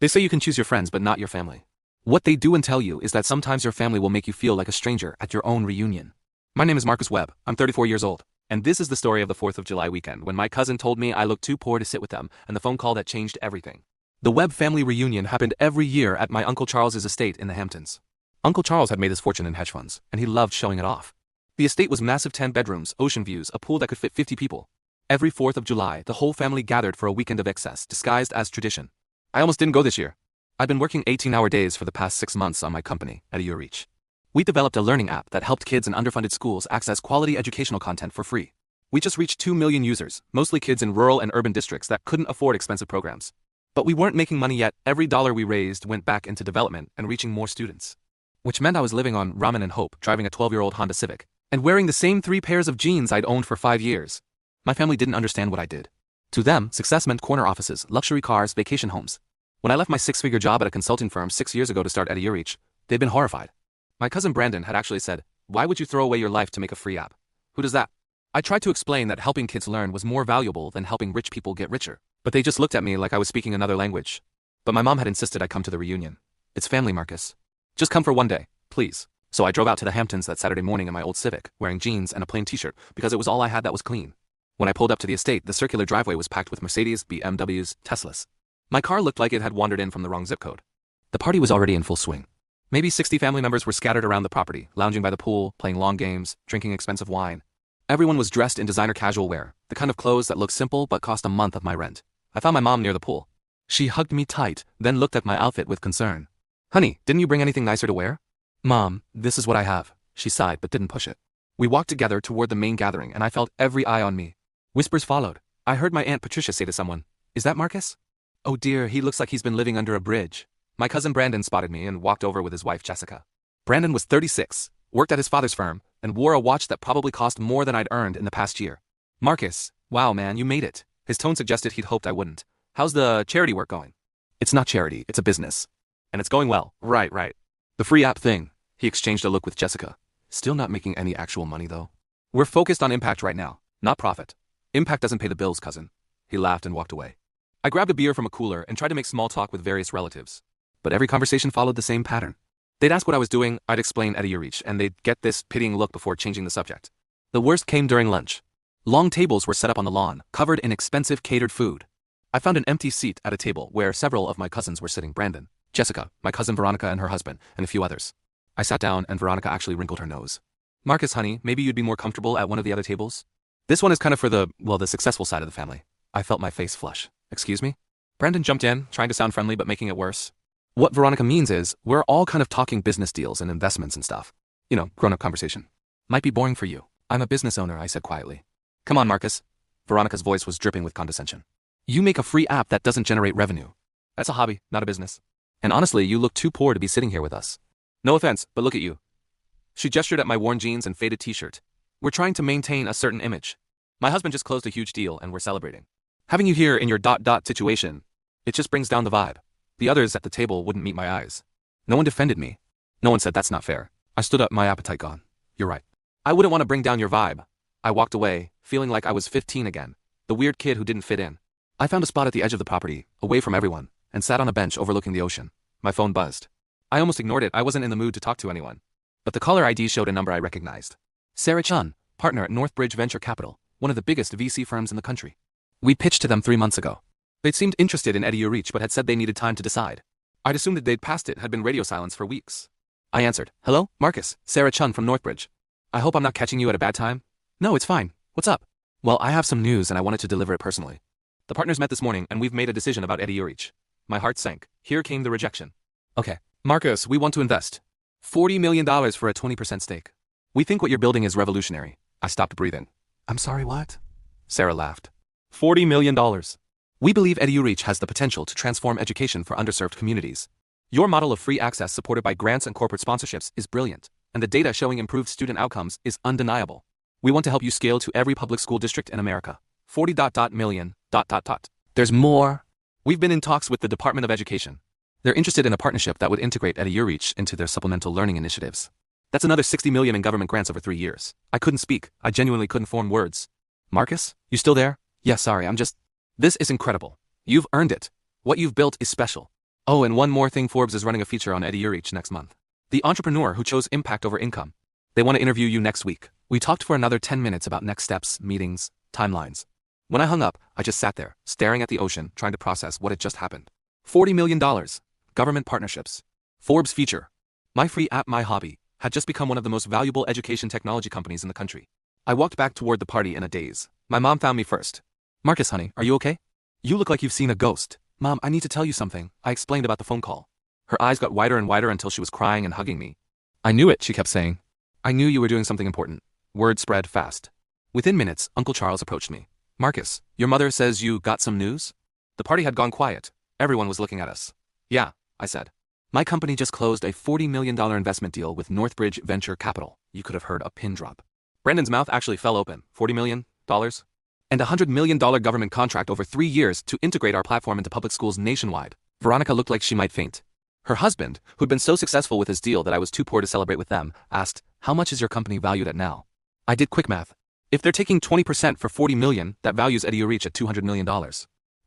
They say you can choose your friends but not your family. What they do and tell you is that sometimes your family will make you feel like a stranger at your own reunion. My name is Marcus Webb, I'm 34 years old, and this is the story of the 4th of July weekend when my cousin told me I looked too poor to sit with them and the phone call that changed everything. The Webb family reunion happened every year at my Uncle Charles's estate in the Hamptons. Uncle Charles had made his fortune in hedge funds, and he loved showing it off. The estate was massive 10 bedrooms, ocean views, a pool that could fit 50 people. Every 4th of July, the whole family gathered for a weekend of excess, disguised as tradition. I almost didn't go this year. I'd been working 18-hour days for the past 6 months on my company, at Reach. We developed a learning app that helped kids in underfunded schools access quality educational content for free. We just reached 2 million users, mostly kids in rural and urban districts that couldn't afford expensive programs. But we weren't making money yet. Every dollar we raised went back into development and reaching more students. Which meant I was living on ramen and hope, driving a 12-year-old Honda Civic, and wearing the same 3 pairs of jeans I'd owned for 5 years. My family didn't understand what I did. To them, success meant corner offices, luxury cars, vacation homes. When I left my 6-figure job at a consulting firm 6 years ago to start at Reach, they'd been horrified. My cousin Brandon had actually said, "Why would you throw away your life to make a free app? Who does that?" I tried to explain that helping kids learn was more valuable than helping rich people get richer, but they just looked at me like I was speaking another language. But my mom had insisted I come to the reunion. It's family, Marcus. Just come for one day, please. So I drove out to the Hamptons that Saturday morning in my old Civic, wearing jeans and a plain t-shirt because it was all I had that was clean. When I pulled up to the estate, the circular driveway was packed with Mercedes, BMWs, Teslas. My car looked like it had wandered in from the wrong zip code. The party was already in full swing. Maybe 60 family members were scattered around the property, lounging by the pool, playing long games, drinking expensive wine. Everyone was dressed in designer casual wear, the kind of clothes that look simple but cost a month of my rent. I found my mom near the pool. She hugged me tight, then looked at my outfit with concern. "Honey, didn't you bring anything nicer to wear?" "Mom, this is what I have." She sighed but didn't push it. We walked together toward the main gathering and I felt every eye on me. Whispers followed. I heard my Aunt Patricia say to someone, "Is that Marcus? Oh dear, he looks like he's been living under a bridge." My cousin Brandon spotted me and walked over with his wife Jessica. Brandon was 36, worked at his father's firm, and wore a watch that probably cost more than I'd earned in the past year. "Marcus, wow man, you made it." His tone suggested he'd hoped I wouldn't. "How's the charity work going?" "It's not charity, it's a business. And it's going well." Right. "The free app thing." He exchanged a look with Jessica. "Still not making any actual money though." "We're focused on impact right now, not profit. Impact doesn't pay the bills, cousin." He laughed and walked away. I grabbed a beer from a cooler and tried to make small talk with various relatives. But every conversation followed the same pattern. They'd ask what I was doing, I'd explain at Reach, and they'd get this pitying look before changing the subject. The worst came during lunch. Long tables were set up on the lawn, covered in expensive catered food. I found an empty seat at a table where several of my cousins were sitting: Brandon, Jessica, my cousin Veronica and her husband, and a few others. I sat down and Veronica actually wrinkled her nose. "Marcus, honey, maybe you'd be more comfortable at one of the other tables? This one is kind of for the successful side of the family." I felt my face flush. "Excuse me?" Brandon jumped in, trying to sound friendly but making it worse. "What Veronica means is, we're all kind of talking business deals and investments and stuff. You know, grown-up conversation. Might be boring for you. I'm a business owner," I said quietly. "Come on, Marcus." Veronica's voice was dripping with condescension. "You make a free app that doesn't generate revenue. That's a hobby, not a business. And honestly, you look too poor to be sitting here with us. No offense, but look at you." She gestured at my worn jeans and faded t-shirt. "We're trying to maintain a certain image. My husband just closed a huge deal and we're celebrating. Having you here in your ... situation, it just brings down the vibe." The others at the table wouldn't meet my eyes. No one defended me. No one said that's not fair. I stood up, my appetite gone. "You're right. I wouldn't want to bring down your vibe." I walked away, feeling like I was 15 again, the weird kid who didn't fit in. I found a spot at the edge of the property, away from everyone, and sat on a bench overlooking the ocean. My phone buzzed. I almost ignored it. I wasn't in the mood to talk to anyone. But the caller ID showed a number I recognized. Sarah Chun, partner at Northbridge Venture Capital, one of the biggest VC firms in the country. We pitched to them 3 months ago. They'd seemed interested in Reach but had said they needed time to decide. I'd assumed that they'd passed it, had been radio silence for weeks. I answered, "Hello, Marcus, Sarah Chun from Northbridge. I hope I'm not catching you at a bad time." "No, it's fine. What's up?" "Well, I have some news and I wanted to deliver it personally. The partners met this morning and we've made a decision about Reach." My heart sank. Here came the rejection. "Okay, Marcus, we want to invest $40 million for a 20% stake. We think what you're building is revolutionary." I stopped breathing. "I'm sorry, what?" Sarah laughed. $40 million. "We believe Reach has the potential to transform education for underserved communities. Your model of free access supported by grants and corporate sponsorships is brilliant, and the data showing improved student outcomes is undeniable. We want to help you scale to every public school district in America. 40 million ... There's more. We've been in talks with the Department of Education. They're interested in a partnership that would integrate Reach into their supplemental learning initiatives. That's another $60 million in government grants over 3 years." I couldn't speak. I genuinely couldn't form words. "Marcus, you still there?" "Yeah, sorry, This is incredible. You've earned it. What you've built is special. Oh, and one more thing, Forbes is running a feature on Eddie Urich next month. The entrepreneur who chose impact over income. They want to interview you next week. We talked for another 10 minutes about next steps, meetings, timelines. When I hung up, I just sat there, staring at the ocean, trying to process what had just happened. $40 million. Government partnerships. Forbes feature. My free app, My Hobby, had just become one of the most valuable education technology companies in the country. I walked back toward the party in a daze. My mom found me first. Marcus, honey, are you okay? You look like you've seen a ghost. Mom, I need to tell you something. I explained about the phone call. Her eyes got wider and wider until she was crying and hugging me. I knew it, she kept saying. I knew you were doing something important. Word spread fast. Within minutes, Uncle Charles approached me. Marcus, your mother says you got some news? The party had gone quiet. Everyone was looking at us. Yeah, I said. My company just closed a $40 million investment deal with Northbridge Venture Capital. You could have heard a pin drop. Brandon's mouth actually fell open. $40 million? And a $100 million government contract over 3 years to integrate our platform into public schools nationwide. Veronica looked like she might faint. Her husband, who'd been so successful with his deal that I was too poor to celebrate with them, asked, how much is your company valued at now? I did quick math. If they're taking 20% for $40 million, that values Eddie Urich at $200 million.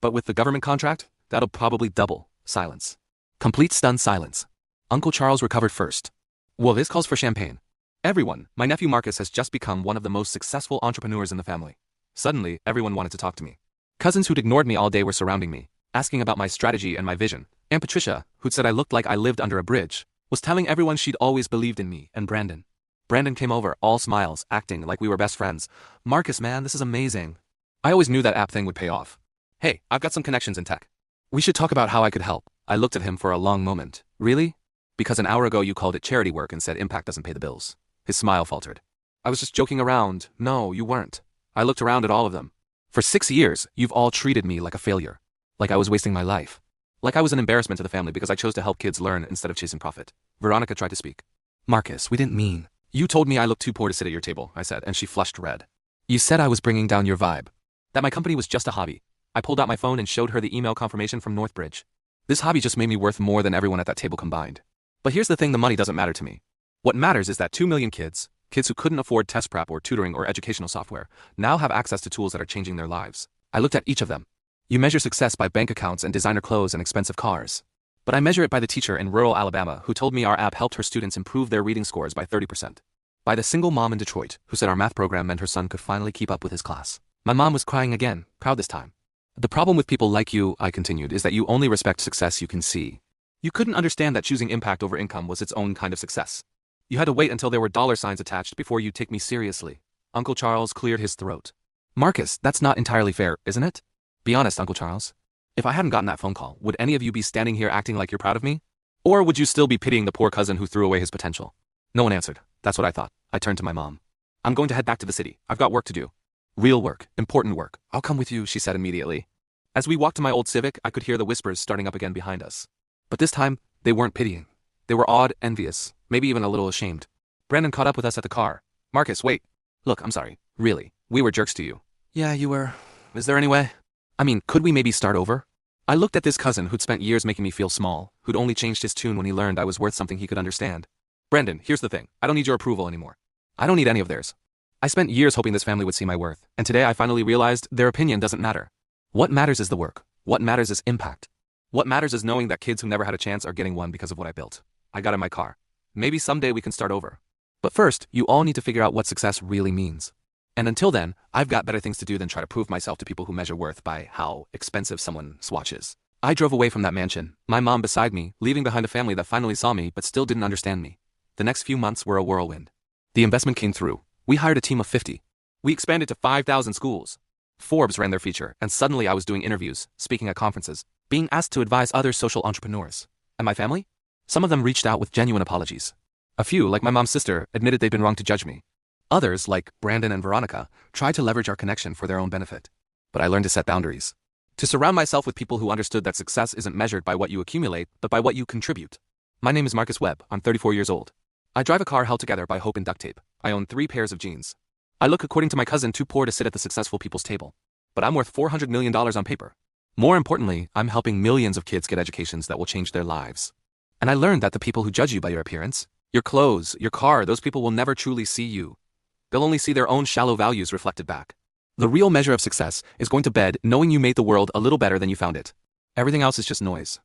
But with the government contract, that'll probably double. Silence. Complete stunned silence. Uncle Charles recovered first. Well, this calls for champagne. Everyone, my nephew Marcus has just become one of the most successful entrepreneurs in the family. Suddenly, everyone wanted to talk to me. Cousins who'd ignored me all day were surrounding me, asking about my strategy and my vision. Aunt Patricia, who'd said I looked like I lived under a bridge, was telling everyone she'd always believed in me. And Brandon. Brandon came over, all smiles, acting like we were best friends. Marcus, man, this is amazing. I always knew that app thing would pay off. Hey, I've got some connections in tech. We should talk about how I could help. I looked at him for a long moment. Really? Because an hour ago you called it charity work and said impact doesn't pay the bills. His smile faltered. I was just joking around. No, you weren't. I looked around at all of them. For 6 years, you've all treated me like a failure. Like I was wasting my life. Like I was an embarrassment to the family because I chose to help kids learn instead of chasing profit. Veronica tried to speak. Marcus, we didn't mean. You told me I looked too poor to sit at your table, I said, and she flushed red. You said I was bringing down your vibe. That my company was just a hobby. I pulled out my phone and showed her the email confirmation from Northbridge. This hobby just made me worth more than everyone at that table combined. But here's the thing, the money doesn't matter to me. What matters is that 2 million kids who couldn't afford test prep or tutoring or educational software, now have access to tools that are changing their lives. I looked at each of them. You measure success by bank accounts and designer clothes and expensive cars. But I measure it by the teacher in rural Alabama who told me our app helped her students improve their reading scores by 30%. By the single mom in Detroit who said our math program meant her son could finally keep up with his class. My mom was crying again, proud this time. The problem with people like you, I continued, is that you only respect success you can see. You couldn't understand that choosing impact over income was its own kind of success. You had to wait until there were dollar signs attached before you'd take me seriously. Uncle Charles cleared his throat. Marcus, that's not entirely fair, isn't it? Be honest, Uncle Charles. If I hadn't gotten that phone call, would any of you be standing here acting like you're proud of me? Or would you still be pitying the poor cousin who threw away his potential? No one answered. That's what I thought. I turned to my mom. I'm going to head back to the city. I've got work to do. Real work. Important work. I'll come with you, she said immediately. As we walked to my old Civic, I could hear the whispers starting up again behind us. But this time, they weren't pitying. They were awed, envious, maybe even a little ashamed. Brandon caught up with us at the car. Marcus, wait. Look, I'm sorry. Really. We were jerks to you. Yeah, you were. Is there any way? I mean, could we maybe start over? I looked at this cousin who'd spent years making me feel small, who'd only changed his tune when he learned I was worth something he could understand. Brandon, here's the thing. I don't need your approval anymore. I don't need any of theirs. I spent years hoping this family would see my worth, and today I finally realized their opinion doesn't matter. What matters is the work. What matters is impact. What matters is knowing that kids who never had a chance are getting one because of what I built. I got in my car. Maybe someday we can start over. But first, you all need to figure out what success really means. And until then, I've got better things to do than try to prove myself to people who measure worth by how expensive someone's watch is. I drove away from that mansion, my mom beside me, leaving behind a family that finally saw me but still didn't understand me. The next few months were a whirlwind. The investment came through. We hired a team of 50. We expanded to 5,000 schools. Forbes ran their feature, and suddenly I was doing interviews, speaking at conferences, being asked to advise other social entrepreneurs. And my family? Some of them reached out with genuine apologies. A few, like my mom's sister, admitted they'd been wrong to judge me. Others, like Brandon and Veronica, tried to leverage our connection for their own benefit. But I learned to set boundaries. To surround myself with people who understood that success isn't measured by what you accumulate, but by what you contribute. My name is Marcus Webb. I'm 34 years old. I drive a car held together by hope and duct tape. I own 3 pairs of jeans. I look, according to my cousin, too poor to sit at the successful people's table. But I'm worth $400 million on paper. More importantly, I'm helping millions of kids get educations that will change their lives. And I learned that the people who judge you by your appearance, your clothes, your car, those people will never truly see you. They'll only see their own shallow values reflected back. The real measure of success is going to bed knowing you made the world a little better than you found it. Everything else is just noise.